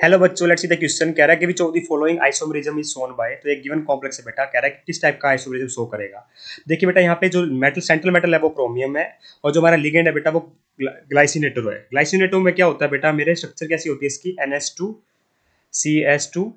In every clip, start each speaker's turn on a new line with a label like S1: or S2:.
S1: Hello बच्चों, let's see the question. कह रहा है कि which of the following isomerism is shown by. तो एक गिवन कॉम्प्लेक्स है बेटा, कह रहा है कि किस टाइप का आइसोमरिज्म शो करेगा। देखिए बेटा, यहाँ पे जो मेटल सेंट्रल मेटल है वो क्रोमियम है, और जो हमारा लिगेंड है बेटा वो ग्लाइसिन है। ग्लाइसिन में क्या होता है बेटा, मेरे स्ट्रक्चर कैसी होती है इसकी, NH2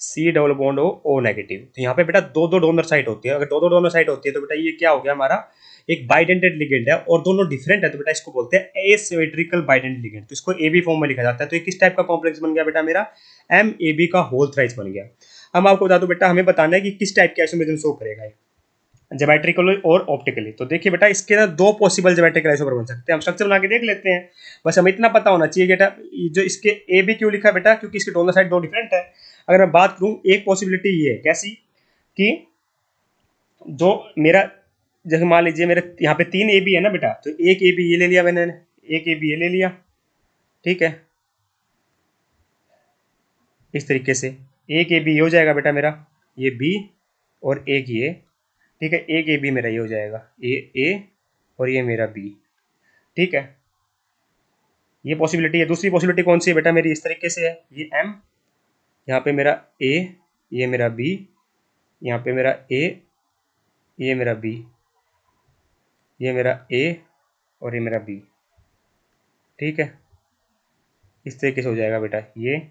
S1: C double bond O negative. तो यहाँ पे बेटा दो दो डोनर साइड होती है। अगर दो दो डोनर साइड होती है तो बेटा ये क्या हो गया, हमारा एक बाइडेंटेड लिगेंड है, और दोनों डिफरेंट है तो बेटा इसको बोलते हैं एसिमेट्रिकल बाइडेंटेड लिगेंड। तो इसको AB फॉर्म में लिखा जाता है। तो ये किस टाइप का कॉम्प्लेक्स बन गया बेटा, मेरा MAB का होल थ्राइस बन गया। हम आपको बता दो बेटा, हमें बताना है कि किस टाइप के आइसोमरिज्म शो करेगा ज्योमेट्रिकली और ऑप्टिकली। तो देखिए बेटा, इसके ना दो पॉसिबल ज्योमेट्रिकल आइसोमर बन सकते हैं। हम स्ट्रक्चर बना के देख लेते हैं। बस हमें इतना पता होना चाहिए बेटा, जो इसके ए बी क्यों लिखा है बेटा, क्योंकि इसके दोनों साइड दो डिफरेंट है। अगर मैं बात करूं, एक पॉसिबिलिटी ये है कैसी, कि जो मेरा, जैसे मान लीजिए मेरे यहाँ पे 3 AB है ना बेटा, तो एक AB ये ले लिया मैंने, एक AB ये ले लिया, ठीक है, इस तरीके से एक AB ये हो जाएगा बेटा मेरा, ये B और एक ये, ठीक है, एक AB मेरा ये हो जाएगा, A और ये मेरा B, ठीक है। ये पॉसिबिलिटी है। दूसरी पॉसिबिलिटी कौन सी है बेटा मेरी, इस तरीके से है, ये M, यहाँ पे मेरा A, ये मेरा B, यहाँ पे मेरा A, ये मेरा B, ये मेरा A और ये मेरा B, ठीक है। इस तरीके से हो जाएगा बेटा, ये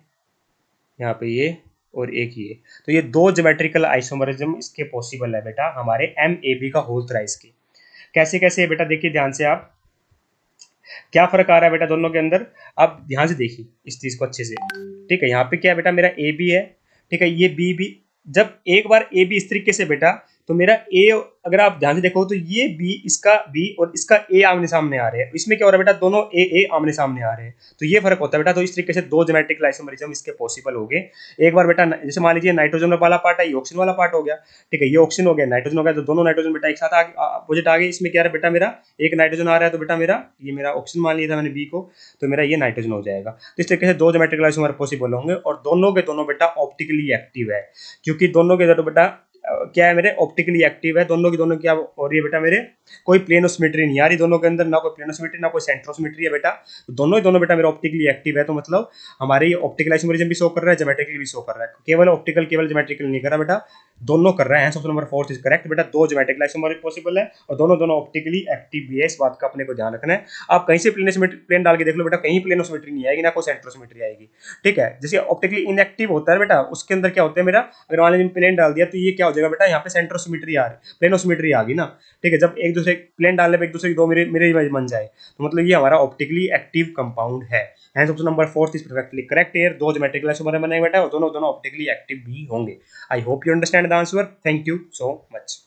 S1: यहाँ पे ये और एक ये। तो ये दो ज्योमेट्रिकल आइसोमरिज्म इसके पॉसिबल है बेटा, हमारे MAB का होल थ्राइस के। कैसे कैसे है बेटा, देखिए ध्यान से आप, क्या फर्क आ रहा है बेटा दोनों के अंदर। आप ध्यान से देखिए इस चीज को अच्छे से, ठीक है। यहाँ पे क्या है बेटा, मेरा AB है, ठीक है, ये B भी। जब एक बार AB इस तरीके से बेटा, तो मेरा A, अगर आप ध्यान से देखो तो ये B, इसका B और इसका A आमने सामने आ रहे हैं। इसमें क्या हो रहा है बेटा, दोनों A आमने सामने आ रहे हैं। तो ये फर्क होता है बेटा। तो इस तरीके से दो ज्योमेट्रिकल आइसोमरिज्म इसके पॉसिबल हो गए। एक बार बेटा, जैसे मान लीजिए नाइट्रोजन वाला पार्ट है, ये ऑक्सीजन वाला पार्ट हो गया, ठीक है, ये ऑक्सीजन हो गया, नाइट्रोजन हो गया, तो दोनों नाइट्रोजन बेटा एक साथ आगे अपोजिट आ गए। इसमें क्या है बेटा, मेरा एक नाइट्रोजन आ रहा है, तो बेटा मेरा ये मेरा ऑक्सीजन मान लिया था मैंने B को, तो मेरा ये नाइट्रोजन हो जाएगा। तो इस तरीके से दो ज्योमेट्रिकल आइसोमर पॉसिबल होंगे, और दोनों के दोनों बेटा ऑप्टिकली एक्टिव है, क्योंकि दोनों के दोनों बेटा क्या है, मेरे ऑप्टिकली एक्टिव है। दोनों की दोनों क्या हो रही है बेटा, मेरे कोई प्लेनोसिमेट्री नहीं आ रही दोनों के अंदर, ना कोई प्लेनोसिमेट्री ना कोई सेंट्रोसिमेट्री है बेटा। तो दोनों ही दोनों बेटा मेरे ऑप्टिकली एक्टिव है। तो मतलब हमारे ये ऑप्टिकल आइसोमरिज्म भी शो कर रहा है, ज्योमेट्रिकली भी शो कर रहा है। केवल ऑप्टिकल, केवल ज्योमेट्रिकल नहीं कर रहा बेटा, दोनों कर रहा है। ऑप्शन नंबर 4 इज करेक्ट बेटा। दो ज्योमेट्रिकल आइसोमर पॉसिबल है, और दोनों दोनों ऑप्टिकली एक्टिव भी है। इस बात का अपने को ध्यान रखना है। आप कहीं से प्लेन डाल के देख लो बेटा, कहीं प्लेनोसिमेट्री नहीं आएगी, ना कोई सेंट्रोसिमेट्री आएगी, ठीक है। जैसे ऑप्टिकली इनएक्टिव होता है बेटा, उसके अंदर क्या होता है मेरा, अगर मान लीजिए प्लेन डाल दिया तो ये क्या हो जाएगा बेटा, यहाँ पे सेंट्रोसिमेट्री आ रही, प्लेनोसिमेट्री आ गई ना, ठीक है। जब एक दूसरे प्लेन डालने पे एक दूसरे की दो मेरे इमेज बन जाए, तो मतलब ये हमारा ऑप्टिकली एक्टिव कंपाउंड है। Hence option number 4 is perfectly correct here. दो ज्योमेट्रिकल आइसोमर बने बेटा, और दोनों दोनों ऑप्टिकली एक्टिव भी होंगे। I hope you understand the answer. Thank you so much.